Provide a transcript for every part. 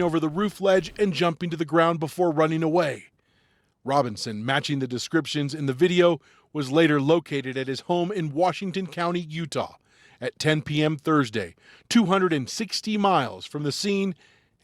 over the roof ledge and jumping to the ground before running away. Robinson, matching the descriptions in the video, was later located at his home in Washington County, Utah, at 10 p.m. Thursday, 260 miles from the scene,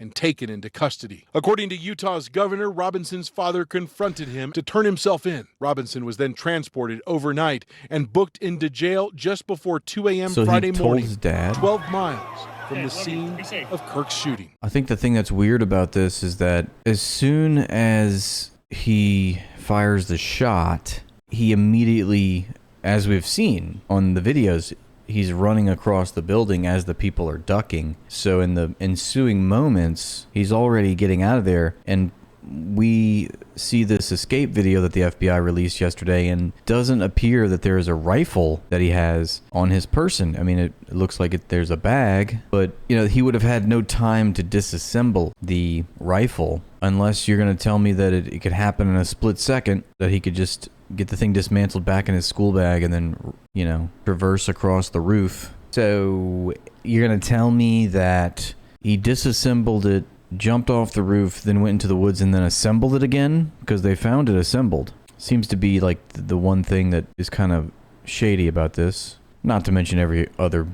and taken into custody. According to Utah's governor, Robinson's father confronted him to turn himself in. Robinson was then transported overnight and booked into jail just before 2 a.m. Friday morning, his dad 12 miles from the scene of Kirk's shooting. I think the thing that's weird about this is that as soon as he fires the shot, he immediately, as we've seen on the videos, he's running across the building as the people are ducking. So in the ensuing moments, he's already getting out of there, and we see this escape video that the FBI released yesterday, and doesn't appear that there is a rifle that he has on his person. I mean, it looks like there's a bag, but you know, he would have had no time to disassemble the rifle, unless you're going to tell me that it could happen in a split second, that he could just get the thing dismantled back in his school bag and then, you know, traverse across the roof. So you're going to tell me that he disassembled it, jumped off the roof, then went into the woods and then assembled it again? Because they found it assembled. Seems to be like the one thing that is kind of shady about this. Not to mention every other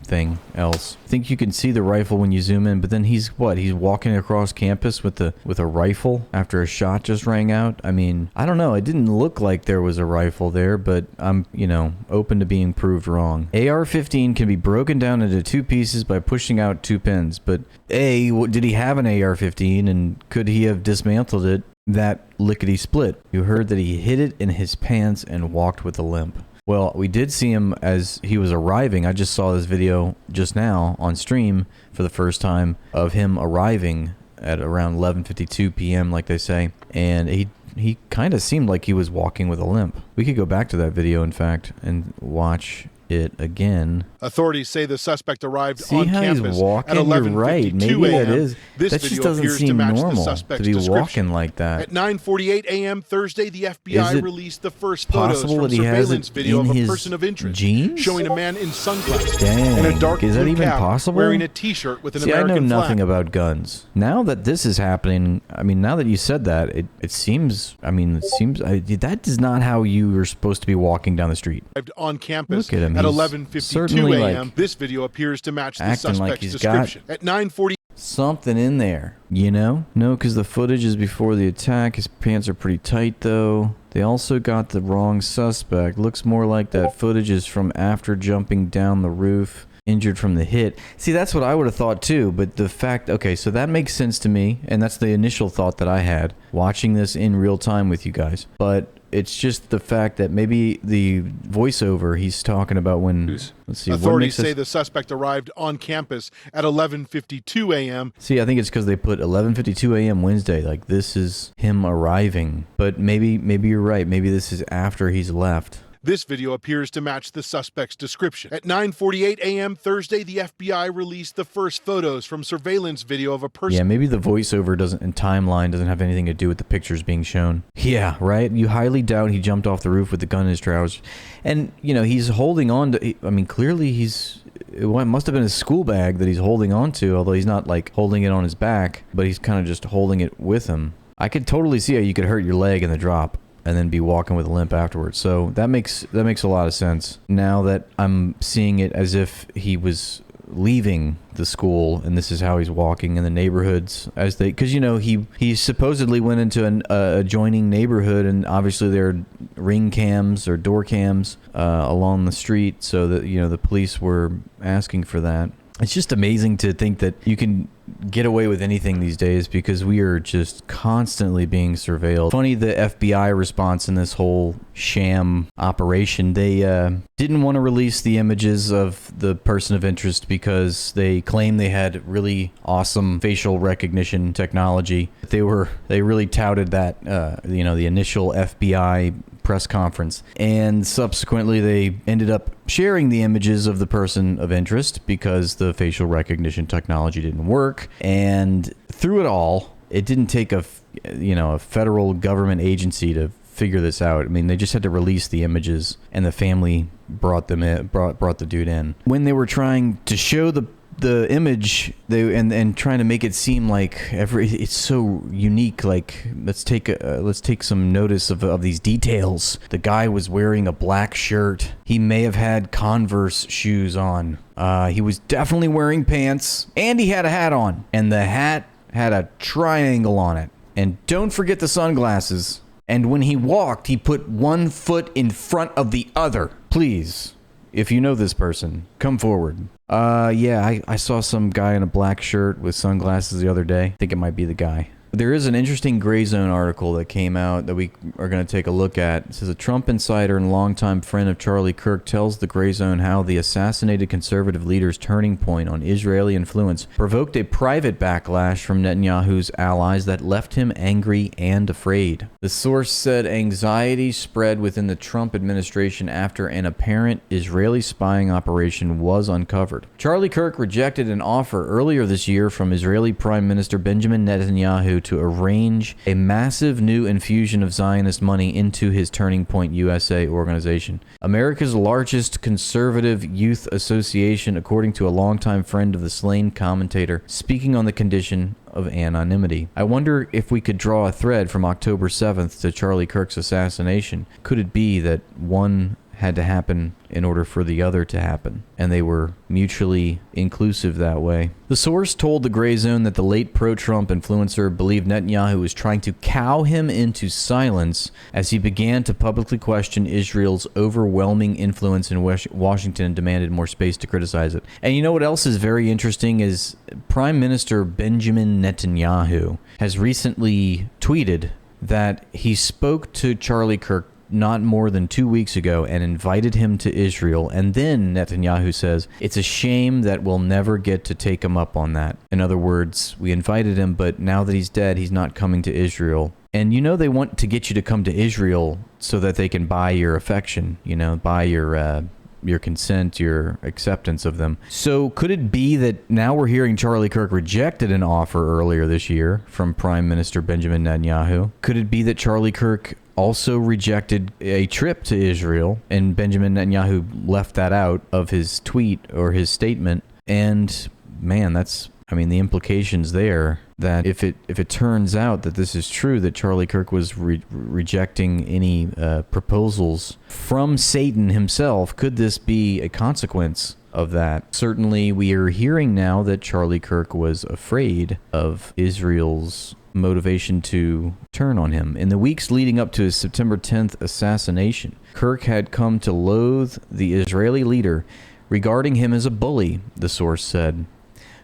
thing else. I think you can see the rifle when you zoom in, but then he's walking across campus with a rifle after a shot just rang out. I mean, I don't know. It didn't look like there was a rifle there, but I'm, you know, open to being proved wrong. AR-15 can be broken down into two pieces by pushing out two pins, but did he have an AR-15, and could he have dismantled it that lickety-split? You heard that he hid it in his pants and walked with a limp. Well, we did see him as he was arriving. I just saw this video just now on stream for the first time of him arriving at around 11:52 p.m., like they say. And he kind of seemed like he was walking with a limp. We could go back to that video, in fact, and watch it again. Authorities say the suspect arrived See on how campus he's walking? at 11:52 right. Maybe a.m. that is. This that video just doesn't appears to seem match the normal suspect's to be description. walking like that. At 9:48 a.m. Thursday, the FBI released the first photos possible from that he has surveillance it video in of a his person of interest, jeans? showing a man in sunglasses Dang, and a dark is that blue even cap, possible? wearing a T-shirt with an See, American I know nothing flag. about guns. Now that this is happening, I mean, now that you said that, it seems. I mean, that is not how you are supposed to be walking down the street. On campus Look at him. at He's 11:52 a.m. like This video appears to match the acting like suspect's he's description. got At 9:40. Something in there, you know? No, because the footage is before the attack. His pants are pretty tight, though. They also got the wrong suspect. Looks more like that footage is from after jumping down the roof, injured from the hit. See, that's what I would have thought, too. But the fact... Okay, so that makes sense to me, and that's the initial thought that I had, watching this in real time with you guys. But... it's just the fact that maybe the voiceover he's talking about when... Let's see. Authorities say the suspect arrived on campus at 11:52 a.m. See, I think it's because they put 11:52 a.m. Wednesday. Like, this is him arriving. But maybe you're right. Maybe this is after he's left. This video appears to match the suspect's description. At 9:48 a.m. Thursday, the FBI released the first photos from surveillance video of a person. Yeah, maybe the voiceover and timeline doesn't have anything to do with the pictures being shown. Yeah, right? You highly doubt he jumped off the roof with the gun in his trousers. And, you know, he's holding on to... I mean, clearly it must have been his school bag that he's holding on to, although he's not, like, holding it on his back, but he's kind of just holding it with him. I could totally see how you could hurt your leg in the drop and then be walking with a limp afterwards. So that makes a lot of sense. Now that I'm seeing it as if he was leaving the school and this is how he's walking in the neighborhoods as they... Because, you know, he supposedly went into an adjoining neighborhood, and obviously there are ring cams or door cams along the street, so that, you know, the police were asking for that. It's just amazing to think that you can get away with anything these days because we are just constantly being surveilled. Funny, the FBI response in this whole sham operation, they didn't want to release the images of the person of interest because they claimed they had really awesome facial recognition technology. They really touted that, you know, the initial FBI press conference, and subsequently they ended up sharing the images of the person of interest because the facial recognition technology didn't work. And through it all, it didn't take a federal government agency to figure this out. I mean, they just had to release the images, and the family brought the dude in. When they were trying to show the the image and trying to make it seem like it's so unique. Like let's take some notice of these details. The guy was wearing a black shirt. He may have had Converse shoes on. He was definitely wearing pants, and he had a hat on, and the hat had a triangle on it. And don't forget the sunglasses. And when he walked, he put one foot in front of the other. Please, if you know this person, come forward. I saw some guy in a black shirt with sunglasses the other day. I think it might be the guy. There is an interesting Gray Zone article that came out that we are going to take a look at. It says a Trump insider and longtime friend of Charlie Kirk tells the Gray Zone how the assassinated conservative leader's turning point on Israeli influence provoked a private backlash from Netanyahu's allies that left him angry and afraid. The source said anxiety spread within the Trump administration after an apparent Israeli spying operation was uncovered. Charlie Kirk rejected an offer earlier this year from Israeli Prime Minister Benjamin Netanyahu to arrange a massive new infusion of Zionist money into his Turning Point USA organization, America's largest conservative youth association, according to a longtime friend of the slain commentator, speaking on the condition of anonymity. I wonder if we could draw a thread from October 7th to Charlie Kirk's assassination. Could it be that one had to happen in order for the other to happen, and they were mutually inclusive that way? The source told the Gray Zone that the late pro-Trump influencer believed Netanyahu was trying to cow him into silence as he began to publicly question Israel's overwhelming influence in Washington and demanded more space to criticize it. And you know what else is very interesting is Prime Minister Benjamin Netanyahu has recently tweeted that he spoke to Charlie Kirk not more than 2 weeks ago and invited him to Israel. And then Netanyahu says, it's a shame that we'll never get to take him up on that. In other words, we invited him, but now that he's dead, he's not coming to Israel. And you know they want to get you to come to Israel so that they can buy your affection, buy your consent, your acceptance of them. So could it be that now we're hearing Charlie Kirk rejected an offer earlier this year from Prime Minister Benjamin Netanyahu? Could it be that Charlie Kirk also rejected a trip to Israel and Benjamin Netanyahu left that out of his tweet or his statement? And man, the implications there, that if it turns out that this is true, that Charlie Kirk was rejecting any proposals from Satan himself, could this be a consequence of that? Certainly, we are hearing now that Charlie Kirk was afraid of Israel's motivation to turn on him. In the weeks leading up to his September 10th assassination, Kirk had come to loathe the Israeli leader, regarding him as a bully, the source said.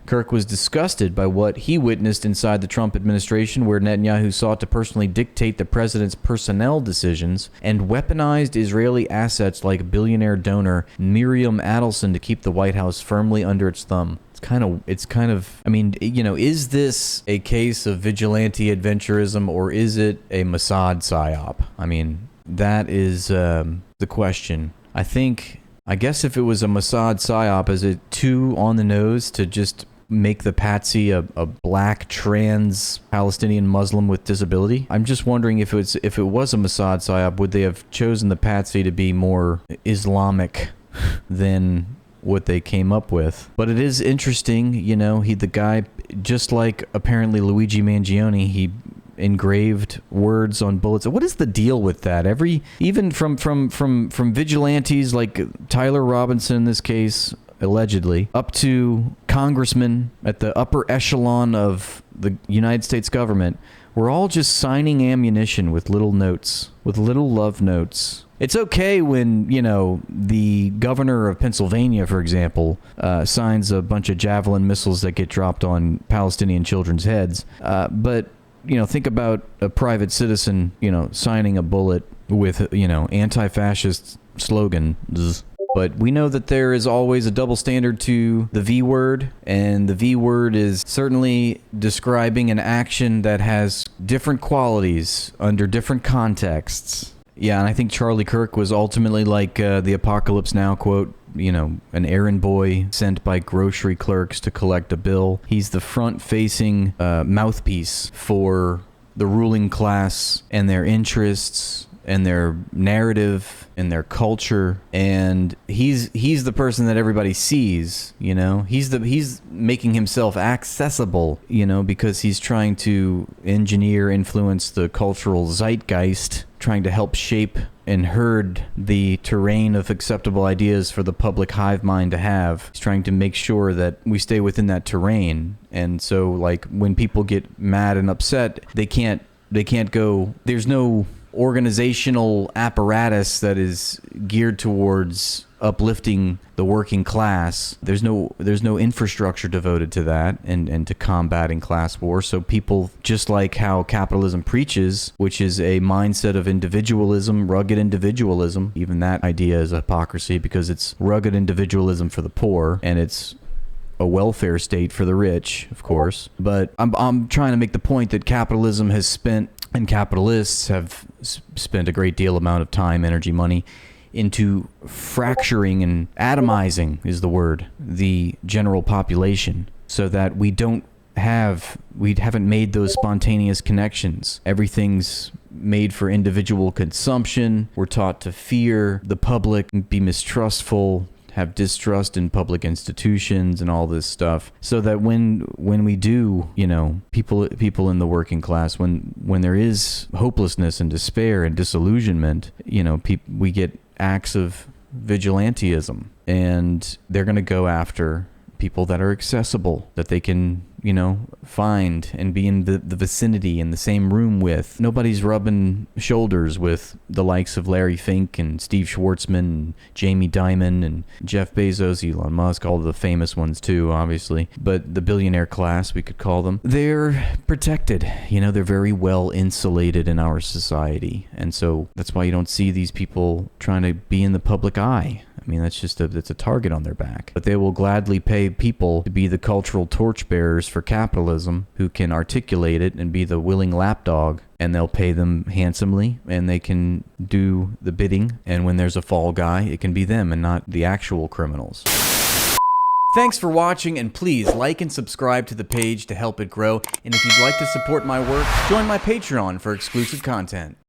Kirk was disgusted by what he witnessed inside the Trump administration, where Netanyahu sought to personally dictate the president's personnel decisions and weaponized Israeli assets like billionaire donor Miriam Adelson to keep the White House firmly under its thumb. Is this a case of vigilante adventurism, or is it a Mossad psyop? That is the question. I guess if it was a Mossad psyop, is it too on the nose to just make the patsy a black trans Palestinian Muslim with disability? I'm just wondering if it was a Mossad psyop, would they have chosen the patsy to be more Islamic than what they came up with? But it is interesting, the guy, just like apparently Luigi Mangione, he engraved words on bullets. What is the deal with that? Even from vigilantes like Tyler Robinson in this case, allegedly, up to congressmen at the upper echelon of the United States government, we're all just signing ammunition with little notes, with little love notes. It's okay when, the governor of Pennsylvania, for example, signs a bunch of Javelin missiles that get dropped on Palestinian children's heads. But think about a private citizen, signing a bullet with, anti-fascist slogans. But we know that there is always a double standard to the V word, and the V word is certainly describing an action that has different qualities under different contexts. Yeah, and I think Charlie Kirk was ultimately like the Apocalypse Now quote, an errand boy sent by grocery clerks to collect a bill. He's the front-facing mouthpiece for the ruling class and their interests and their narrative and their culture, and he's the person that everybody sees, you know. He's making himself accessible, you know, because he's trying to influence the cultural zeitgeist, trying to help shape and herd the terrain of acceptable ideas for the public hive mind to have. He's trying to make sure that we stay within that terrain. And so, like, when people get mad and upset, they can't go, there's no organizational apparatus that is geared towards uplifting the working class. There's no infrastructure devoted to that and to combating class war. So people, just like how capitalism preaches, which is a mindset of individualism, rugged individualism, even that idea is a hypocrisy because it's rugged individualism for the poor and it's a welfare state for the rich, of course. But I'm trying to make the point that capitalism has spent, and capitalists have spent a great deal amount of time, energy, money into fracturing and atomizing is the word, the general population, so that we haven't made those spontaneous connections. Everything's made for individual consumption. We're taught to fear the public, be mistrustful, have distrust in public institutions and all this stuff, so that when we do, you know, people in the working class, when there is hopelessness and despair and disillusionment, you know, we get acts of vigilantism, and they're going to go after people that are accessible, that they can, you know, find and be in the vicinity, in the same room with. Nobody's rubbing shoulders with the likes of Larry Fink and Steve Schwartzman and Jamie Dimon and Jeff Bezos, Elon Musk, all the famous ones too, obviously. But the billionaire class, we could call them, they're protected. You know, they're very well insulated in our society. And so that's why you don't see these people trying to be in the public eye. I mean, that's a target on their back. But they will gladly pay people to be the cultural torchbearers for capitalism who can articulate it and be the willing lapdog. And they'll pay them handsomely, and they can do the bidding. And when there's a fall guy, it can be them and not the actual criminals. Thanks for watching, and please like and subscribe to the page to help it grow. And if you'd like to support my work, join my Patreon for exclusive content.